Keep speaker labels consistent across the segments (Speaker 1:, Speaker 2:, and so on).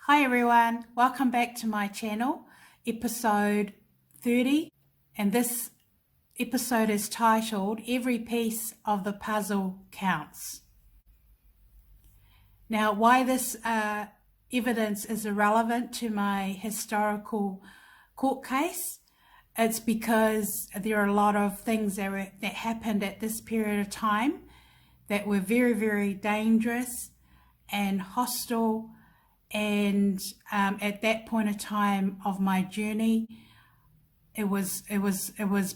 Speaker 1: Hi everyone, welcome back to my channel, episode 30, and this episode is titled Every Piece of the Puzzle Counts. Now, why this evidence is irrelevant to my historical court case, it's because there are a lot of things that happened at this period of time that were very, very dangerous and hostile. And at that point of time of my journey, it was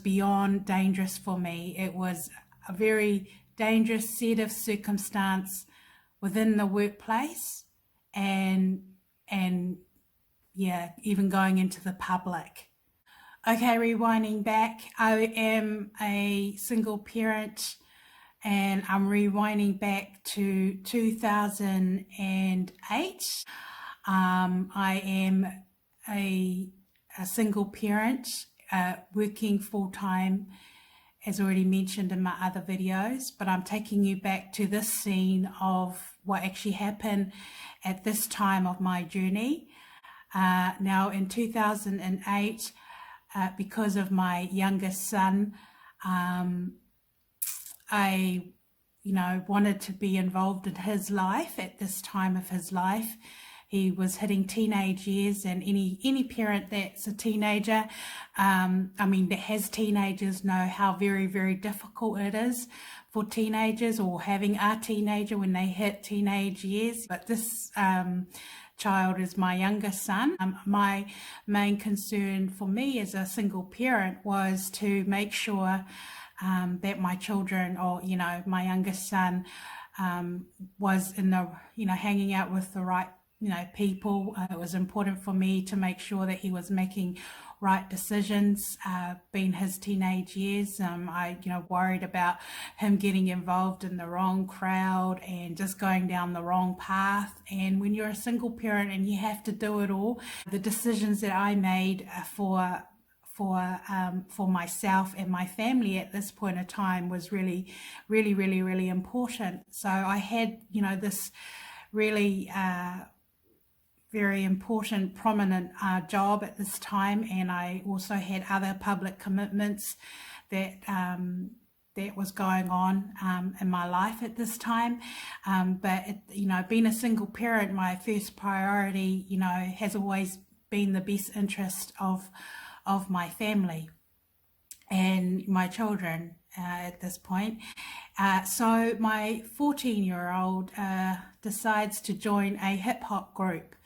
Speaker 1: beyond dangerous for me. It was a very dangerous set of circumstance within the workplace, and yeah, even going into the public. Okay, rewinding back, I am a single parent, and I'm rewinding back to 2008. I am a single parent, working full-time, as already mentioned in my other videos, but I'm taking you back to this scene of what actually happened at this time of my journey. Now in 2008, because of my youngest son, I wanted to be involved in his life at this time of his life. He was hitting teenage years, and any parent that's a teenager, that has teenagers, know how very, very difficult it is for teenagers, or having a teenager when they hit teenage years. But this child is my youngest son. My main concern for me as a single parent was to make sure that my children, or my youngest son, was in the hanging out with the right people. It was important for me to make sure that he was making right decisions, being his teenage years. I worried about him getting involved in the wrong crowd and just going down the wrong path. And when you're a single parent and you have to do it all, the decisions that I made for myself and my family at this point of time was really, really, really, really important. So I had this really very important, prominent job at this time, and I also had other public commitments that was going on in my life at this time. But being a single parent, my first priority has always been the best interest of my family and my children at this point. So my 14-year-old decides to join a hip-hop group,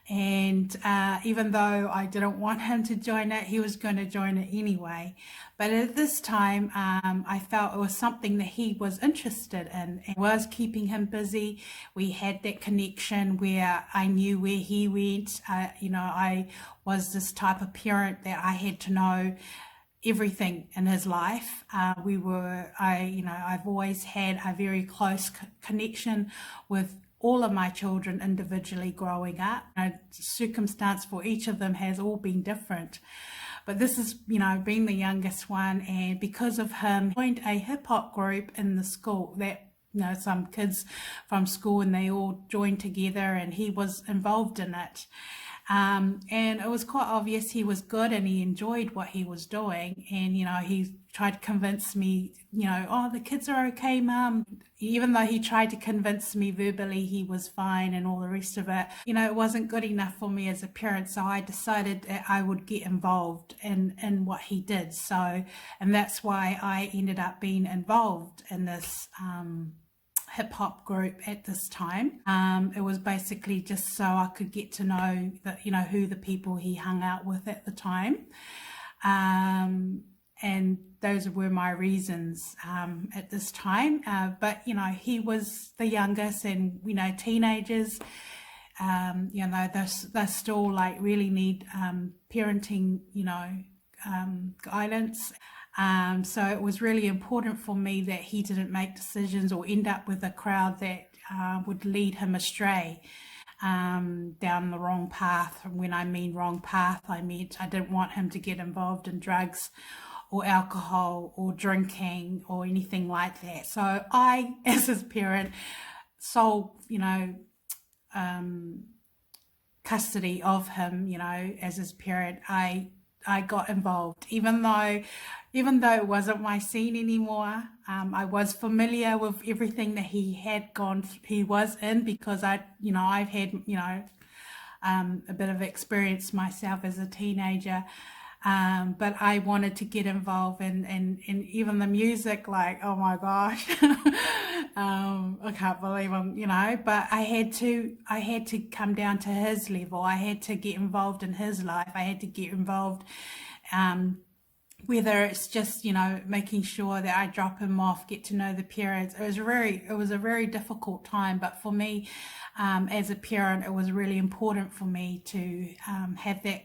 Speaker 1: and even though I didn't want him to join it, he was going to join it anyway. But at this time, I felt it was something that he was interested in and was keeping him busy. We had that connection where I knew where he went. I was this type of parent that I had to know everything in his life. I've always had a very close connection with all of my children individually growing up. Circumstance for each of them has all been different. But this is, being the youngest one, and because of him, joined a hip hop group in the school that, some kids from school, and they all joined together, and he was involved in it. And it was quite obvious he was good and he enjoyed what he was doing. And, he tried to convince me, oh, the kids are okay, Mum. Even though he tried to convince me verbally he was fine and all the rest of it, it wasn't good enough for me as a parent. So I decided that I would get involved in what he did. So, and that's why I ended up being involved in this, hip-hop group at this time. It was basically just so I could get to know that who the people he hung out with at the time, and those were my reasons at this time. But he was the youngest, and teenagers, they still really need parenting guidance. So it was really important for me that he didn't make decisions or end up with a crowd that would lead him astray down the wrong path. And when I mean wrong path, I meant I didn't want him to get involved in drugs or alcohol or drinking or anything like that. So I, as his parent, custody of him, as his parent, I got involved, even though it wasn't my scene anymore. I was familiar with everything that he was in, because I've had, a bit of experience myself as a teenager. But I wanted to get involved in even the music, like, oh my gosh. I can't believe but I had to come down to his level. I had to get involved in his life. I had to get involved, whether it's just, making sure that I drop him off, get to know the parents. It was a very difficult time, but for me, as a parent, it was really important for me to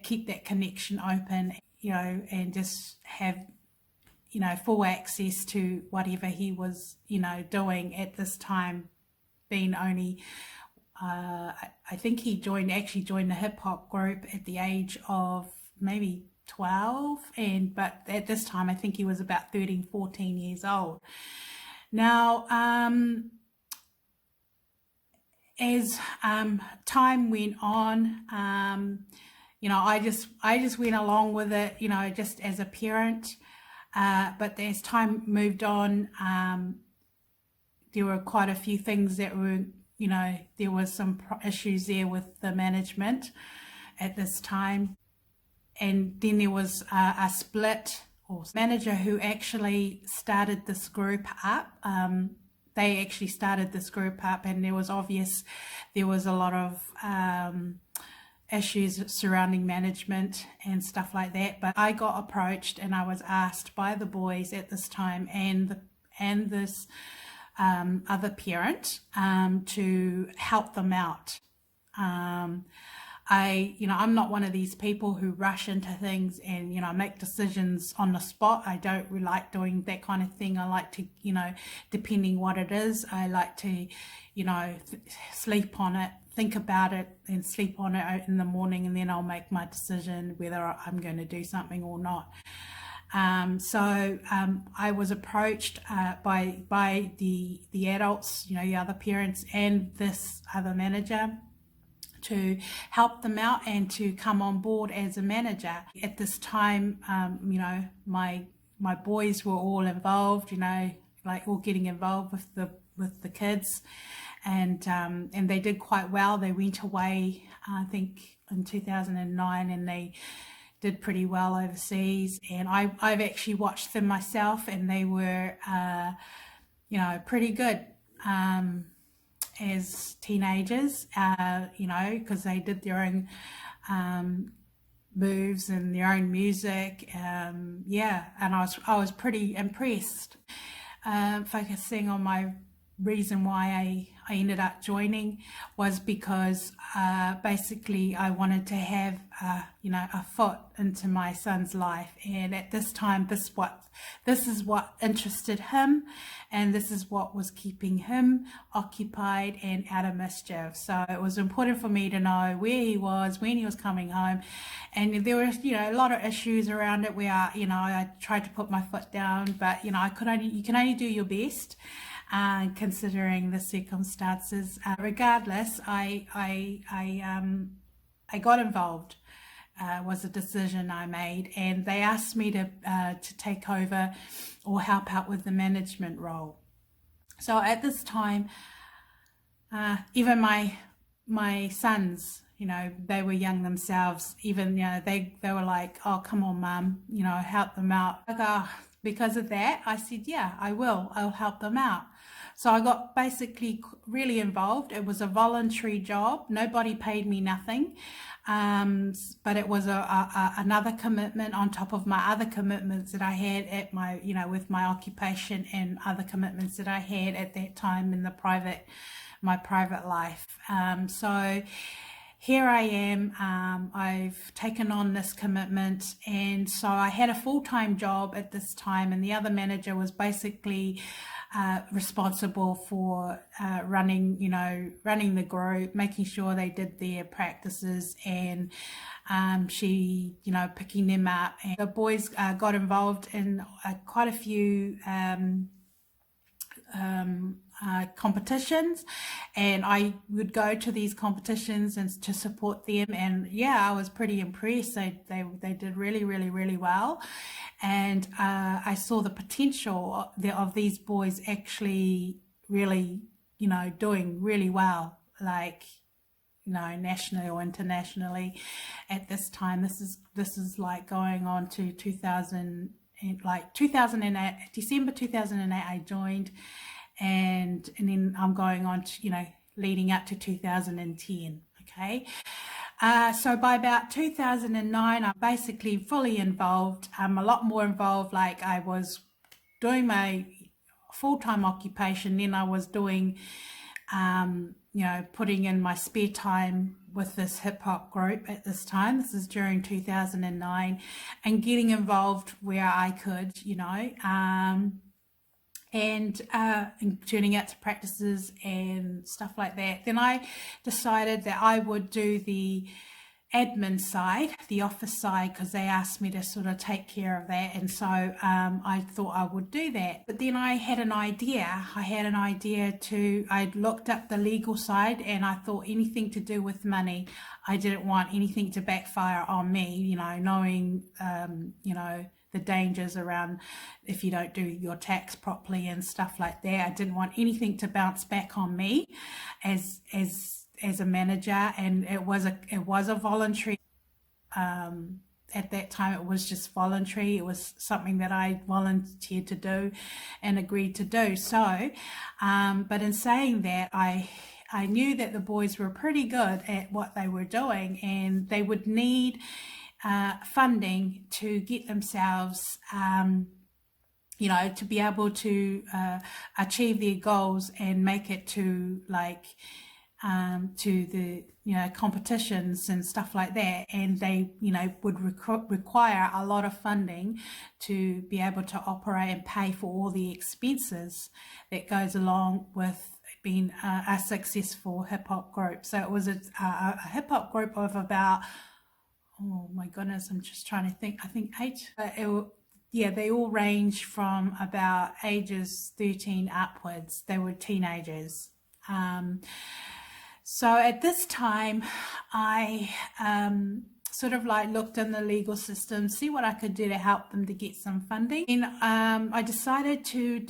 Speaker 1: keep that connection open, and just have, full access to whatever he was, doing at this time, being only, I think he actually joined the hip hop group at the age of maybe 12, but at this time I think he was about 13, 14 years old. Now, as time went on, I just went along with it, just as a parent. But as time moved on, there were quite a few things that were, there was some issues there with the management at this time. And then there was a split, or manager who actually started this group up. They actually started this group up, and there was a lot of issues surrounding management and stuff like that. But I got approached, and I was asked by the boys at this time and this other parent to help them out. I'm not one of these people who rush into things and, make decisions on the spot. I don't really like doing that kind of thing. I like to, depending what it is, I like to, sleep on it, think about it, and sleep on it in the morning, and then I'll make my decision whether I'm going to do something or not. So I was approached by the adults, the other parents, and this other manager, to help them out and to come on board as a manager. At this time, my boys were all involved, like all getting involved with the kids, and they did quite well. They went away, I think, in 2009, and they did pretty well overseas. And I've actually watched them myself, and they were, pretty good. As teenagers, because they did their own moves and their own music, and I was pretty impressed. Focusing on my reason why I ended up joining was because basically I wanted to have a foot into my son's life, and at this time this is what interested him, and this is what was keeping him occupied and out of mischief. So it was important for me to know where he was, when he was coming home, and there was a lot of issues around it where I tried to put my foot down, but you can only do your best. Considering the circumstances, regardless, I got involved. Was a decision I made, and they asked me to take over or help out with the management role. So at this time, even my sons, they were young themselves. Even they were like, "Oh, come on, Mum, help them out." Because of that, I said, "Yeah, I will. I'll help them out." So I got basically really involved. It was a voluntary job. Nobody paid me nothing. But it was another commitment on top of my other commitments that I had at my, with my occupation, and other commitments that I had at that time in my private life. So here I am. I've taken on this commitment, and so I had a full-time job at this time, and the other manager was basically responsible for running the group, making sure they did their practices, and she picking them up. And the boys got involved in quite a few competitions, and I would go to these competitions and to support them. And yeah, I was pretty impressed. They did really well, and I saw the potential of these boys actually really, doing really well, like, nationally or internationally at this time. This is like going on to 2000, like 2008, December 2008 I joined, and then I'm going on to, leading up to 2010. Okay. So by about 2009, I'm basically fully involved. I'm a lot more involved. Like, I was doing my full-time occupation, then I was doing, putting in my spare time with this hip hop group at this time. This is during 2009, and getting involved where I could, and turning out to practices and stuff like that. Then I decided that I would do the admin side, the office side, because they asked me to sort of take care of that, and so I thought I would do that. But then I had an idea. I looked up the legal side, and I thought anything to do with money, I didn't want anything to backfire on me, knowing the dangers around if you don't do your tax properly and stuff like that. I didn't want anything to bounce back on me as a manager, and it was a voluntary, at that time it was just voluntary. It was something that I volunteered to do and agreed to do. So but in saying that, I knew that the boys were pretty good at what they were doing, and they would need funding to get themselves to be able to achieve their goals and make it to, like, to the competitions and stuff like that. And they would require a lot of funding to be able to operate and pay for all the expenses that goes along with being a successful hip-hop group. So it was a hip-hop group of about, oh my goodness, I'm just trying to think, I think 8. They all range from about ages 13 upwards. They were teenagers. So at this time, I sort of like looked in the legal system, see what I could do to help them to get some funding. And I decided to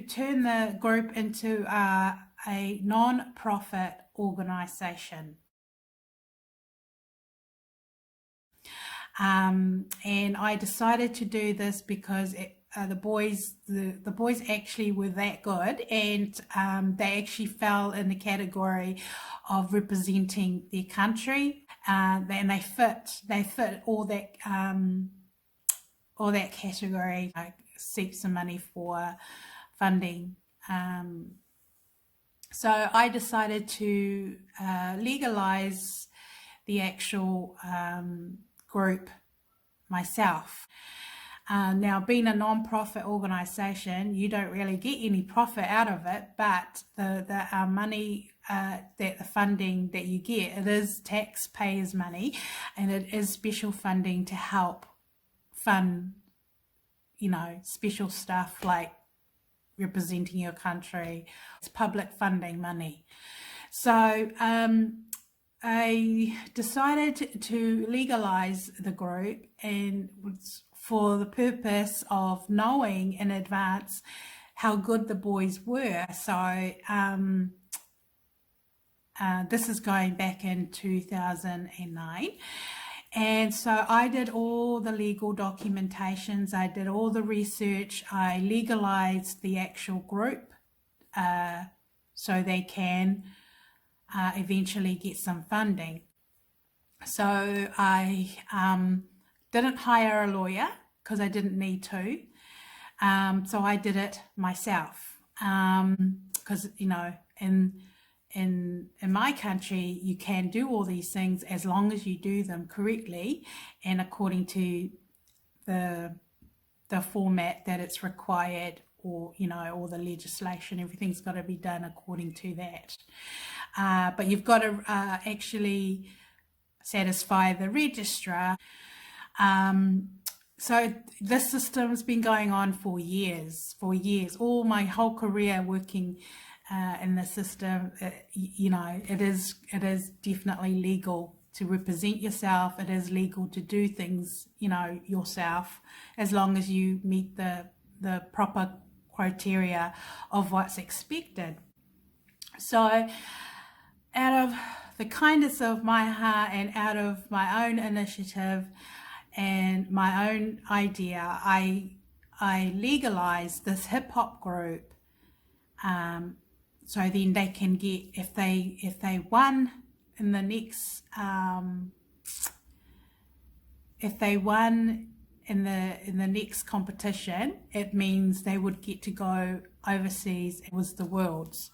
Speaker 1: turn the group into a non-profit organization. And I decided to do this because the boys actually were that good, and they actually fell in the category of representing their country, and they fit all that category. I seek some money for funding. So I decided to legalize the actual group myself. Now, being a non-profit organization, you don't really get any profit out of it, but the money, the funding that you get, it is taxpayers' money, and it is special funding to help fund, special stuff like representing your country. It's public funding money. So I decided to legalize the group, and for the purpose of knowing in advance how good the boys were. So this is going back in 2009. And so I did all the legal documentations, I did all the research, I legalized the actual group so they can eventually get some funding. So I didn't hire a lawyer because I didn't need to. So I did it myself because, in my country, you can do all these things as long as you do them correctly and according to the format that it's required, or all the legislation. Everything's got to be done according to that. But you've got to actually satisfy the registrar. So this system's been going on for years, all my whole career working in the system. You know, it is definitely legal to represent yourself. It is legal to do things, you know, yourself, as long as you meet the proper criteria of what's expected. So out of the kindness of my heart and out of my own initiative and my own idea, I legalized this hip hop group. So then they can get, if they won in the next if they won in the next competition, it means they would get to go overseas. It was the Worlds.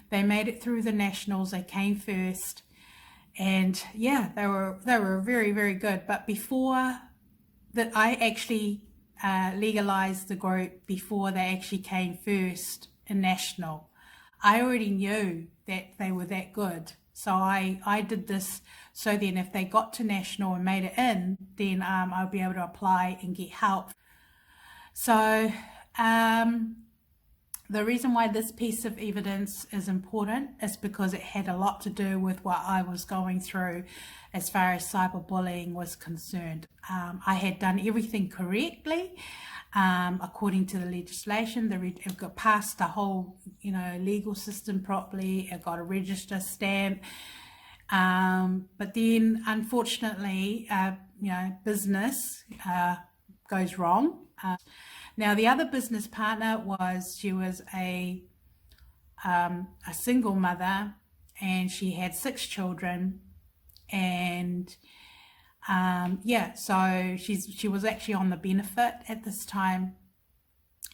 Speaker 1: They made it through the nationals. They came first, and yeah, they were very, very good. But before that, I actually legalized the group before they actually came first in national. I already knew that they were that good. So I did this so then if they got to national and made it in, then I'll be able to apply and get help. So the reason why this piece of evidence is important is because it had a lot to do with what I was going through as far as cyberbullying was concerned. I had done everything correctly. According to the legislation, it got past the whole, you know, legal system properly. It got a register stamp. But then, unfortunately, you know, business goes wrong. Now, the other business partner she was a single mother, and she had 6 children, and yeah, so she was actually on the benefit at this time,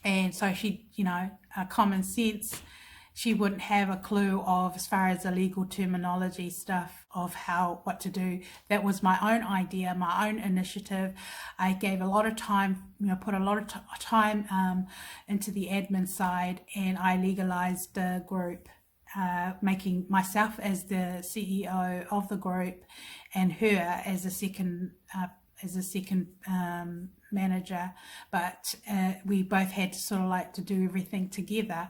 Speaker 1: and so she, you know, common sense, she wouldn't have a clue of, as far as the legal terminology stuff, of what to do. That was my own idea, my own initiative. I gave a lot of time, you know, put a lot of time into the admin side, and I legalized the group, making myself as the CEO of the group and her as a second manager. But we both had to sort of like to do everything together.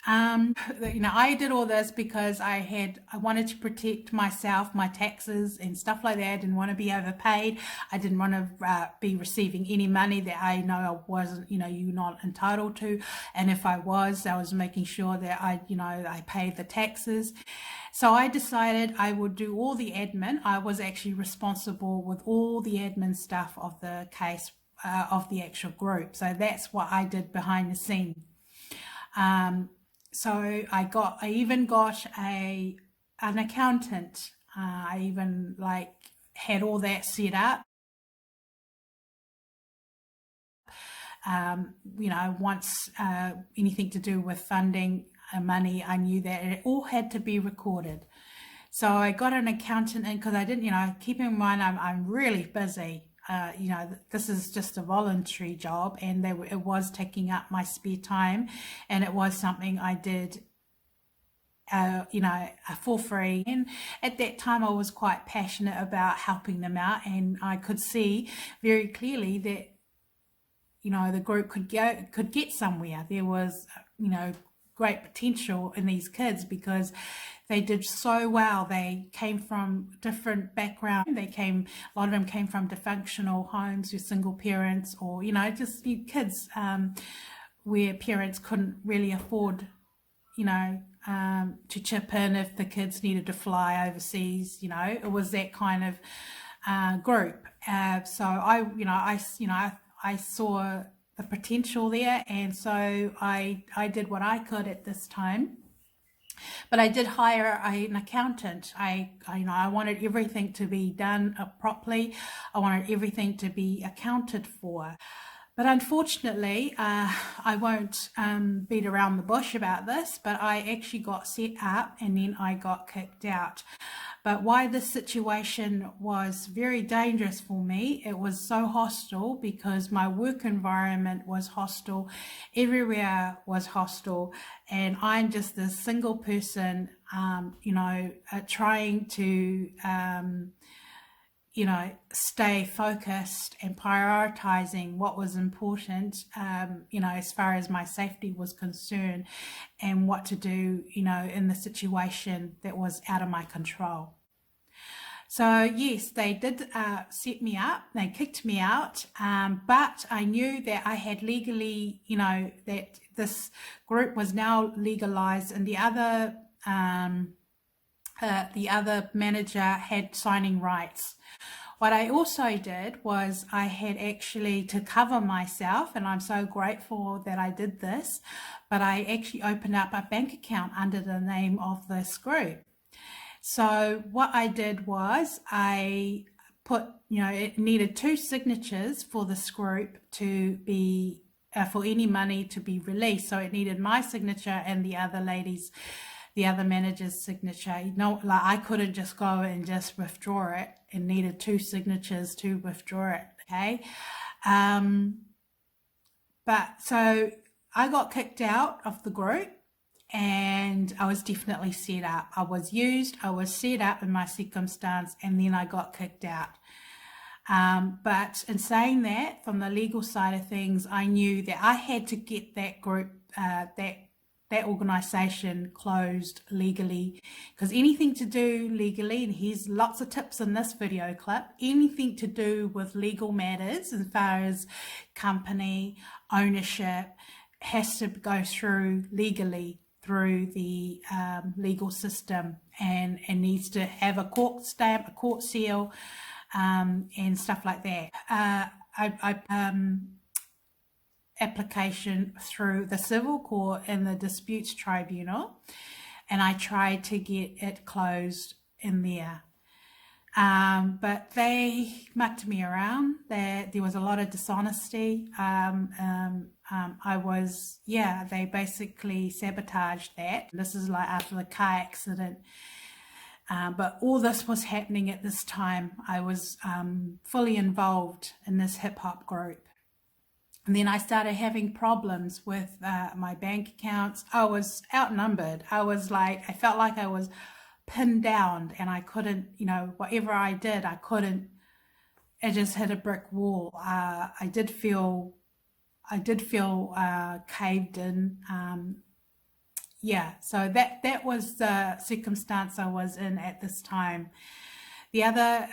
Speaker 1: You know, I did all this because I wanted to protect myself, my taxes and stuff like that. I didn't want to be overpaid. I didn't want to be receiving any money that I know I wasn't, you know, you're not entitled to. And if I was making sure that I paid the taxes. So I decided I would do all the admin. I was actually responsible with all the admin stuff of the case, of the actual group. So that's what I did behind the scene. So I even got an accountant. I even had all that set up. You know, once anything to do with funding money, I knew that it all had to be recorded. So I got an accountant in, because I didn't, you know, keep in mind I'm really busy. You know, this is just a voluntary job, and it was taking up my spare time, and it was something I did, you know, for free. And at that time, I was quite passionate about helping them out, and I could see very clearly that, you know, the group could get somewhere. There was, you know, great potential in these kids because they did so well. They came from different backgrounds. A lot of them came from dysfunctional homes with single parents, or, you know, just kids where parents couldn't really afford, you know, to chip in if the kids needed to fly overseas. You know, it was that kind of group. So I saw the potential there, and so I did what I could at this time. But I did hire an accountant. I wanted everything to be done properly. I wanted everything to be accounted for. But unfortunately, I won't beat around the bush about this, but I actually got set up and then I got kicked out. But why this situation was very dangerous for me, it was so hostile because my work environment was hostile, everywhere was hostile, and I'm just this single person, you know, trying to, stay focused and prioritizing what was important, as far as my safety was concerned, and what to do, in the situation that was out of my control. So yes, they did set me up, they kicked me out, but I knew that I had legally, that this group was now legalized, and the other manager had signing rights. What I also did was I had actually, to cover myself, and I'm so grateful that I did this, but I actually opened up a bank account under the name of this group. So what I did was I put, it needed 2 signatures for this group to be, for any money to be released. So it needed my signature and the other manager's signature. Like I couldn't just go and just withdraw it. It needed 2 signatures to withdraw it. Okay. But so I got kicked out of the group, and I was definitely set up. I was set up in my circumstance, and then I got kicked out. But in saying that, from the legal side of things, I knew that I had to get that group, that organization closed legally, because anything to do legally, and here's lots of tips in this video clip, anything to do with legal matters as far as company ownership has to go through legally through the legal system, and needs to have a court stamp, a court seal, and stuff like that. Application through the civil court and the disputes tribunal, and I tried to get it closed in there. But they mucked me around. There was a lot of dishonesty. They basically sabotaged that. This is like after the car accident. But all this was happening at this time. I was fully involved in this hip hop group. And then I started having problems with my bank accounts. I was outnumbered. I felt like I was pinned down, and I couldn't, whatever I did, I couldn't. It just hit a brick wall. I did feel caved in. So that was the circumstance I was in at this time. The other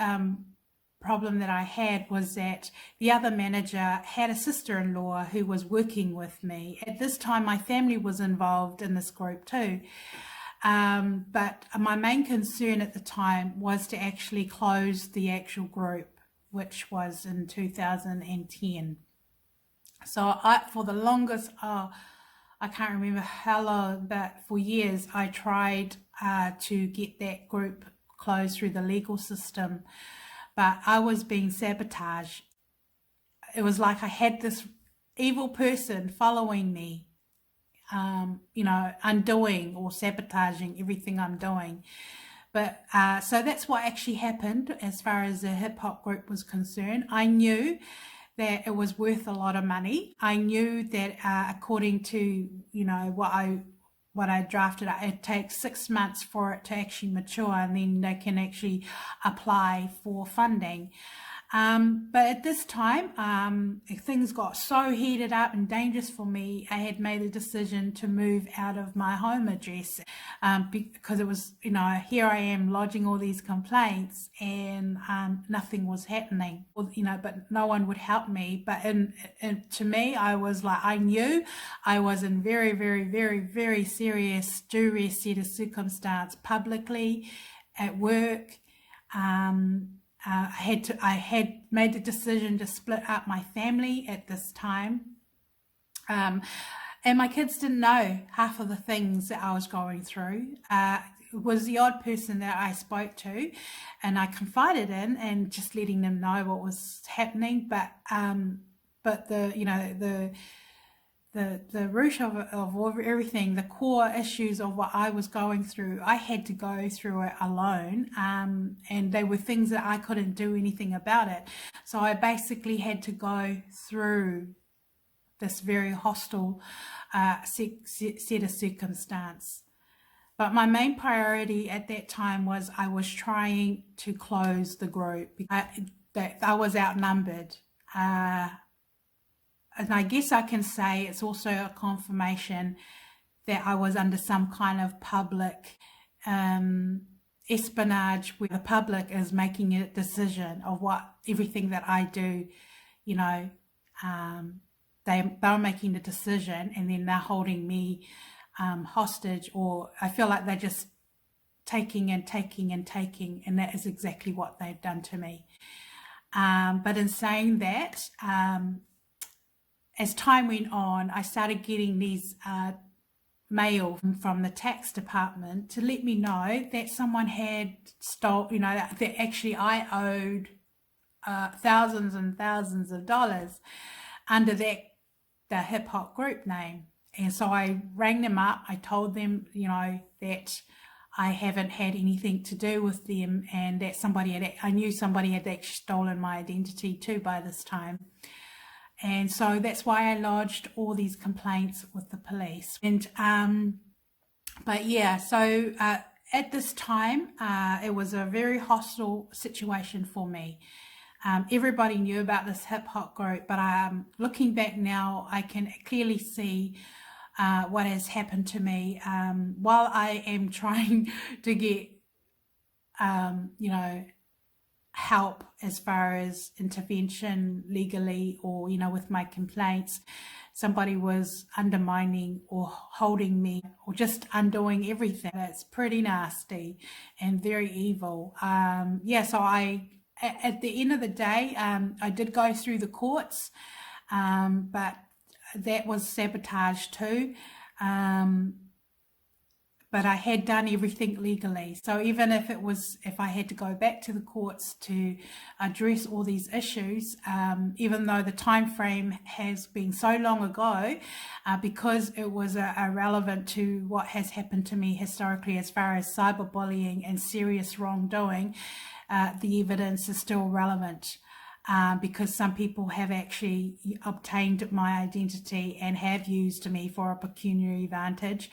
Speaker 1: problem that I had was that the other manager had a sister-in-law who was working with me. At this time, my family was involved in this group too. But my main concern at the time was to actually close the actual group, which was in 2010. So for the longest, I can't remember how long, but for years, I tried to get that group closed through the legal system, but I was being sabotaged. It was like I had this evil person following me, undoing or sabotaging everything I'm doing. But so that's what actually happened as far as the hip hop group was concerned. I knew that it was worth a lot of money. I knew that according to what I drafted, it takes 6 months for it to actually mature, and then they can actually apply for funding. But at this time, things got so heated up and dangerous for me, I had made a decision to move out of my home address, because it was, here I am lodging all these complaints, and nothing was happening, but no one would help me. But to me, I was like, I knew I was in very, very, very, very serious duress set of circumstance, publicly, at work. I had made the decision to split up my family at this time. And my kids didn't know half of the things that I was going through. It was the odd person that I spoke to and I confided in, and just letting them know what was happening. But the root of everything, the core issues of what I was going through, I had to go through it alone, and they were things that I couldn't do anything about it. So I basically had to go through this very hostile set of circumstance. But my main priority at that time was I was trying to close the group because that I was outnumbered. Uh, and I guess I can say it's also a confirmation that I was under some kind of public um, espionage where the public is making a decision of what everything that I do, you know, um, they're making the decision and then they're holding me hostage, or I feel like they're just taking and taking and taking, and that is exactly what they've done to me. But in saying that, as time went on, I started getting these mail from the tax department to let me know that someone had stole, that actually I owed thousands and thousands of dollars under the hip hop group name. And so I rang them up. I told them, that I haven't had anything to do with them, and that I knew somebody had actually stolen my identity too by this time. And so that's why I lodged all these complaints with the police. And but yeah, so at this time, it was a very hostile situation for me. Everybody knew about this hip hop group, but looking back now, I can clearly see what has happened to me while I am trying to get, help as far as intervention legally, or with my complaints. Somebody was undermining or holding me or just undoing everything. It's pretty nasty and very evil. So at the end of the day, I did go through the courts, but that was sabotage too. But I had done everything legally. So even if I had to go back to the courts to address all these issues, even though the time frame has been so long ago, because it was irrelevant to what has happened to me historically as far as cyberbullying and serious wrongdoing, the evidence is still relevant. Because some people have actually obtained my identity and have used me for a pecuniary advantage.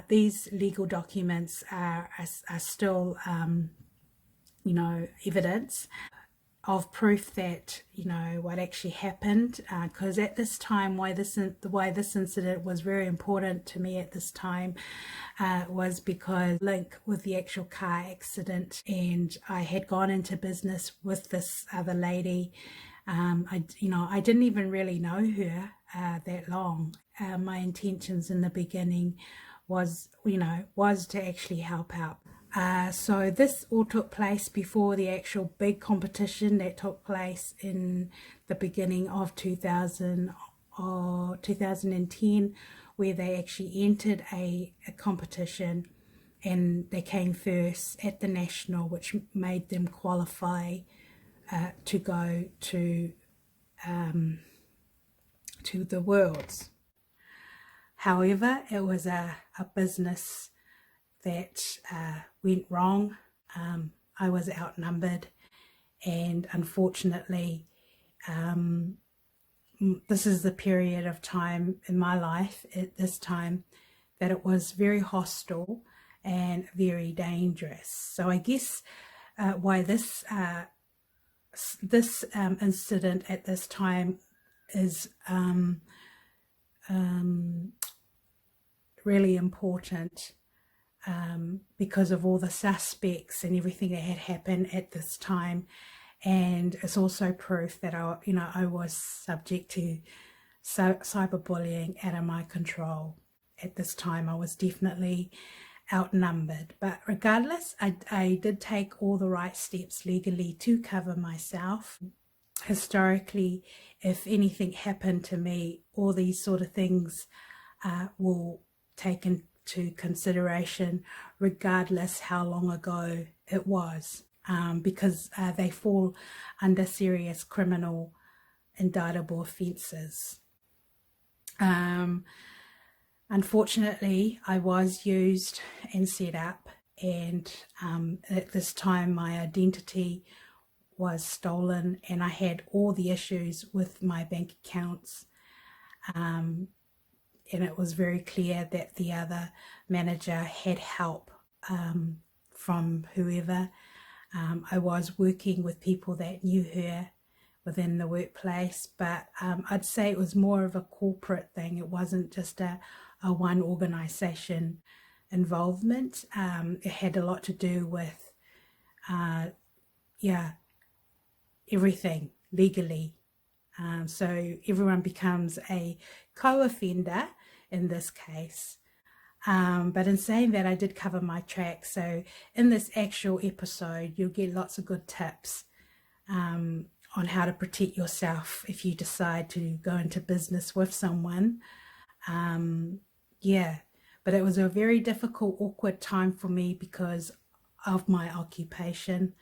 Speaker 1: These legal documents are still, evidence of proof that what actually happened. Because at this time, why this incident was very important to me at this time was because link with the actual car accident, and I had gone into business with this other lady. I didn't even really know her that long. My intentions in the beginning was to actually help out. So this all took place before the actual big competition that took place in the beginning of 2000 or 2010, where they actually entered a competition and they came first at the national, which made them qualify to go to the Worlds. However, it was a business that went wrong. I was outnumbered, and unfortunately, this is the period of time in my life at this time that it was very hostile and very dangerous. So I guess why this incident at this time is really important, because of all the suspects and everything that had happened at this time. And it's also proof that I was subject to cyberbullying out of my control. At this time, I was definitely outnumbered. But regardless, I did take all the right steps legally to cover myself. Historically, if anything happened to me, all these sort of things will take into consideration, regardless how long ago it was, because they fall under serious criminal indictable offences. Unfortunately, I was used and set up, and at this time my identity was stolen, and I had all the issues with my bank accounts. And it was very clear that the other manager had help from whoever. I was working with people that knew her within the workplace, but I'd say it was more of a corporate thing. It wasn't just a one organization involvement. It had a lot to do with, yeah, everything legally. So everyone becomes a co-offender in this case. But in saying that, I did cover my tracks. So in this actual episode, you'll get lots of good tips on how to protect yourself if you decide to go into business with someone. Yeah, but it was a very difficult, awkward time for me because of my occupation.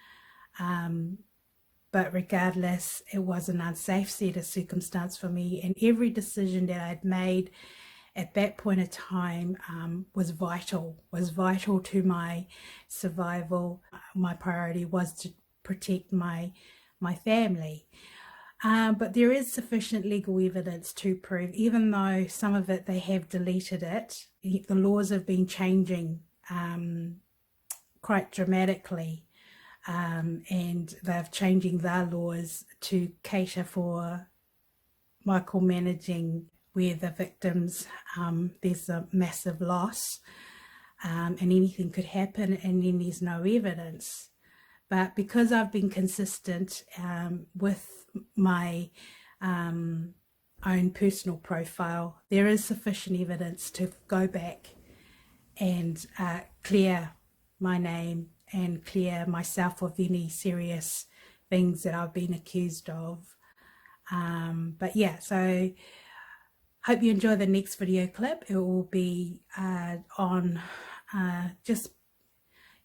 Speaker 1: But regardless, it was an unsafe set of circumstance for me, and every decision that I'd made at that point of time was vital to my survival. My priority was to protect my family. But there is sufficient legal evidence to prove, even though some of it they have deleted it, the laws have been changing quite dramatically. And they're changing their laws to cater for micromanaging where the victims, there's a massive loss, and anything could happen, and then there's no evidence. But because I've been consistent with my own personal profile, there is sufficient evidence to go back and clear my name and clear myself of any serious things that I've been accused of. But yeah, so hope you enjoy the next video clip. It will be on just,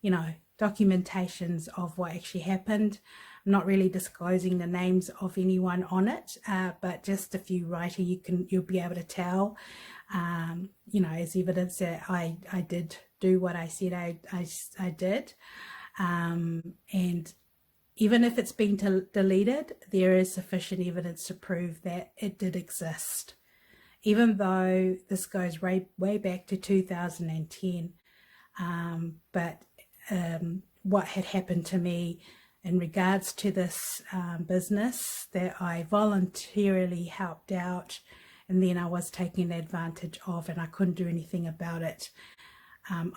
Speaker 1: you know, documentations of what actually happened. I'm not really disclosing the names of anyone on it, but just if you write it, you'll be able to tell, you know, as evidence that I did do what I said I did. And even if it's been deleted, there is sufficient evidence to prove that it did exist. Even though this goes way back to 2010, but what had happened to me in regards to this business that I voluntarily helped out, and then I was taken advantage of and I couldn't do anything about it.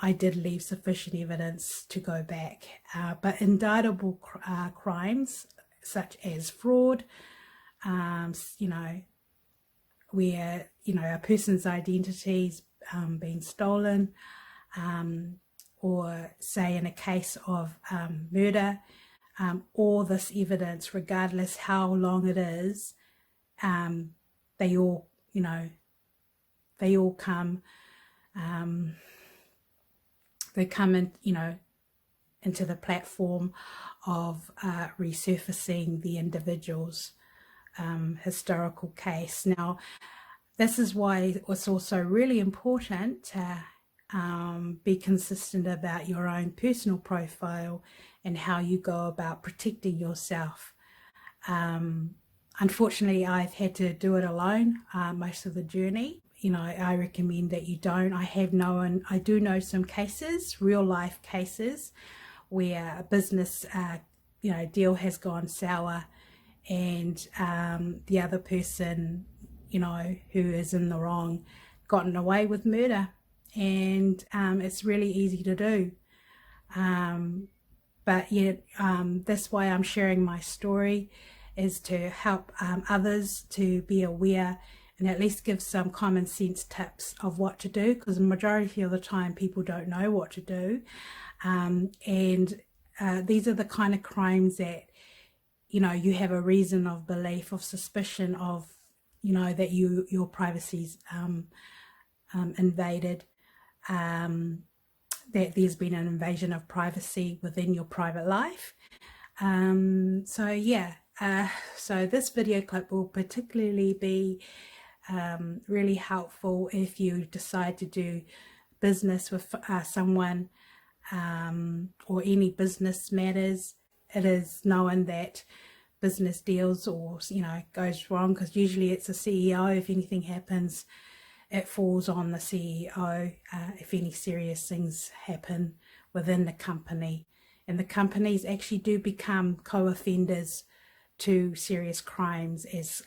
Speaker 1: I did leave sufficient evidence to go back, but indictable crimes such as fraud, you know, where, you know, a person's identity's being stolen, or say in a case of murder, all this evidence, regardless how long it is, they all, you know, they all come, they come in, you know, into the platform of resurfacing the individual's historical case. Now, this is why it's also really important to be consistent about your own personal profile and how you go about protecting yourself. Unfortunately, I've had to do it alone most of the journey. You know, I recommend that you don't. I do know some cases, real life cases, where a business, you know, deal has gone sour, and the other person, you know, who is in the wrong, gotten away with murder, and it's really easy to do. But yet, that's why I'm sharing my story, is to help others to be aware and at least give some common sense tips of what to do, because the majority of the time people don't know what to do. And these are the kind of crimes that, you know, you have a reason of belief, of suspicion of, you know, that your privacy's invaded, that there's been an invasion of privacy within your private life. So yeah, so this video clip will particularly be really helpful if you decide to do business with someone, or any business matters it is known that business deals or, goes wrong, because usually it's a CEO. If anything happens, it falls on the CEO if any serious things happen within the company. And the companies actually do become co-offenders to serious crimes as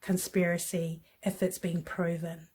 Speaker 1: conspiracy if it's been proven.